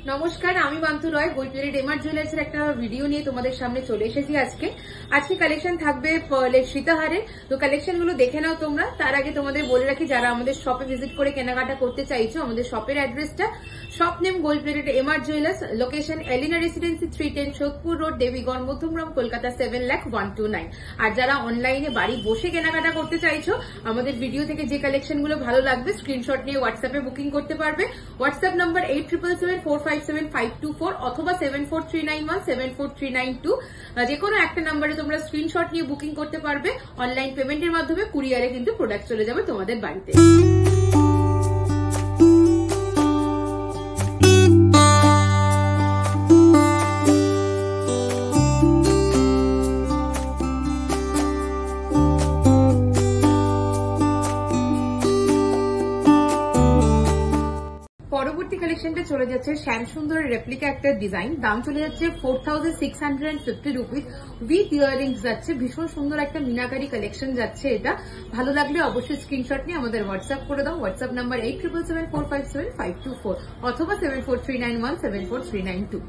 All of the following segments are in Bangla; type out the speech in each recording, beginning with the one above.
নমস্কার, আমি মান্তু রয় গোলপিয়ারি এমআর জুয়েলার্স এর একটা ভিডিও নিয়ে তোমাদের সামনে চলে এসেছি। আজকে কালেকশন থাকবে পার্লের সীতাহারে। তো কালেকশন গুলো দেখে নাও তোমরা। তার আগে তোমাদের বলে রাখি, যারা আমাদের শপে ভিজিট করে কেনাকাটা করতে চাইছো, আমাদের শপের অ্যাড্রেসটা শপ নেম গোলপিয়ারি MR jewellers, location Elina residency 310 Sodepur road, Debiganj, Madhyamgram, Kolkata 7,01,229। আর যারা অনলাইনে বাড়ি বসে কেনাকাটা করতে চাইছো, আমাদের ভিডিও থেকে যে কালেকশন গুলো ভালো লাগবে স্ক্রিনশট নিয়ে হোয়াটসঅ্যাপে বুকিং করতে পারবে। হোয়াটসঅ্যাপ নাম্বার 8777457524 অথবা 7439174392। যে কোনো একটা নাম্বারে তোমরা স্ক্রিনশট নিয়ে বুকিং করতে পারবে। অনলাইন পেমেন্টের মাধ্যমে কুরিয়ারে কিন্তু প্রোডাক্ট চলে যাবে তোমাদের বাড়িতে। পরবর্তী কালেকশনটা চলে যাচ্ছে শ্যাম সুন্দর রেপ্লিকা একটা ডিজাইন, দাম চলে যাচ্ছে 4650 রুপিস। উইথ ইয়াররিংস যাচ্ছে, ভীষণ সুন্দর একটা মিনাকারি কালেকশন যাচ্ছে। এটা ভালো লাগলে অবশ্যই স্ক্রিনশট নিয়ে আমাদের হোয়াটসঅ্যাপ করে দাও। হোয়াটসঅ্যাপ নাম্বার 8777457524 অথবা 7439174392।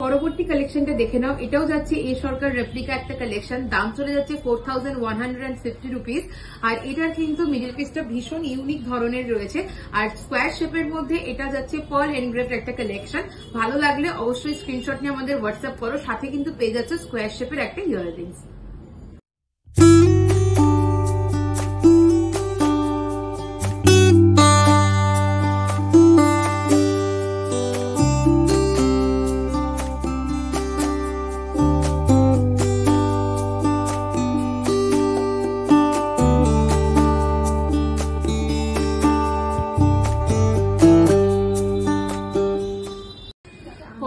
পরবর্তী কালেকশনটা দেখে নাও। এটাও যাচ্ছে এ সরকার রেপ্লিকা একটা কালেকশন, দাম চলে যাচ্ছে 4150 রুপিস। আর এটার কিন্তু মিডল পিসটা ভীষণ ইউনিক ধরনের রয়েছে, আর স্কোয়ার শেপের মধ্যে এটা যাচ্ছে পার্ল এনগ্রেভড একটা কালেকশন। ভালো লাগলে অবশ্যই স্ক্রিনশট নিয়ে আমাদের হোয়াটসঅ্যাপ করো। সাথে কিন্তু পেয়ে যাচ্ছে স্কোয়ার শেপের একটা ইয়াররিংস।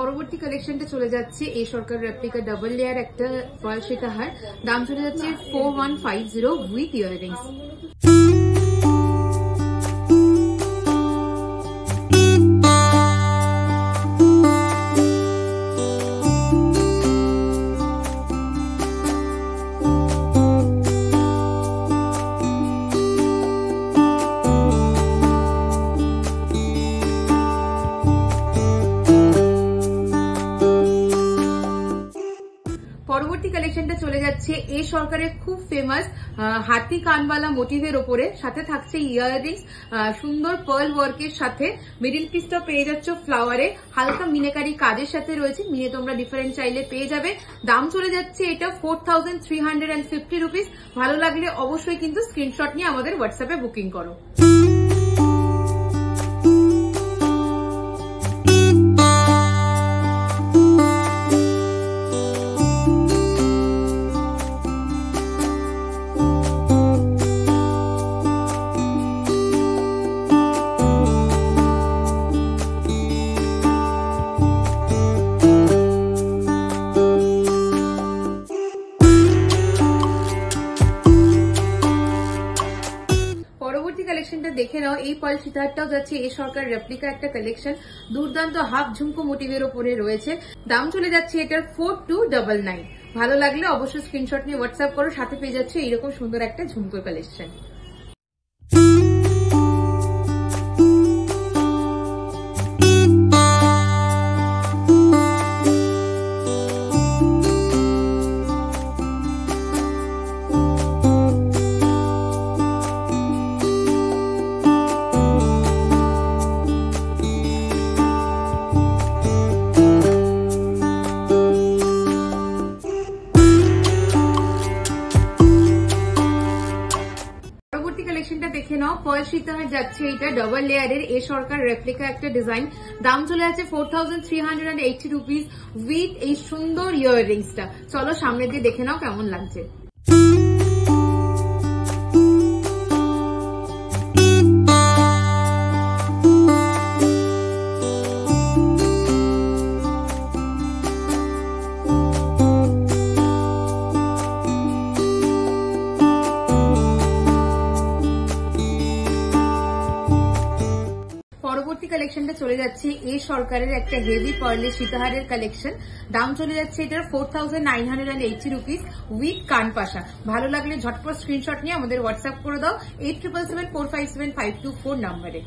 পরবর্তী কালেকশনটা চলে যাচ্ছে এ সরকার রেপ্লিকা ডাবল লেয়ার একটা পার্ল সীতাহার, দাম চলে যাচ্ছে 4150 উইথ ইয়াররিংস। পরবর্তী কালেকশনটা চলে যাচ্ছে এ সরকারের খুব ফেমাস হাতি কানওয়ালা মোটিভের ওপরে, সাথে থাকছে ইয়াররিংস সুন্দর পার্ল ওয়ার্কের সাথে। মিডিল পিসটা পেয়ে যাচ্ছ ফ্লাওয়ারে, হালকা মিনাকারি কাজের সাথে রয়েছে। মিনে তোমরা ডিফারেন্ট চাইলে পেয়ে যাবে। দাম চলে যাচ্ছে এটা 4350 রুপিস। ভালো লাগলে অবশ্যই কিন্তু স্ক্রিনশট নিয়ে আমাদের হোয়াটসঅ্যাপে বুকিং করো। পরবর্তী কালেকশনটা দেখে নাও। এই পার্ল সীতাহারটাও যাচ্ছে এ সরকার রেপ্লিকা একটা কালেকশন, দুর্দান্ত হাফ ঝুমকো মোটিভের ওপরে রয়েছে। দাম চলে যাচ্ছে এটার 4299। ভালো লাগলে অবশ্যই স্ক্রিনশট নিয়ে হোয়াটসঅ্যাপ করো। সাথে পেয়ে যাচ্ছে এইরকম সুন্দর একটা ঝুমকো কালেকশন। কালেকশনটা দেখে নাও। পার্ল সীতাহার যাচ্ছে এটা ডাবল লেয়ারের এ সরকার রেপ্লিকা একটা ডিজাইন, দাম চলে যাচ্ছে 4380 রুপিস উইথ এই সুন্দর ইয়াররিংসটা। চলো সামনে দিয়ে দেখে নাও কেমন লাগছে। চলে যাচ্ছে এই সরকারের একটা হেভি পার্লের সীতাহারের কালেকশন। দাম চলে যাচ্ছে এটার 4980 রুপিস উইথ কানপাশা। ভালো লাগলে ঝটপট স্ক্রিনশট নিয়ে আমাদের হোয়াটসঅ্যাপ করে দাও 8774575224 নাম্বারে।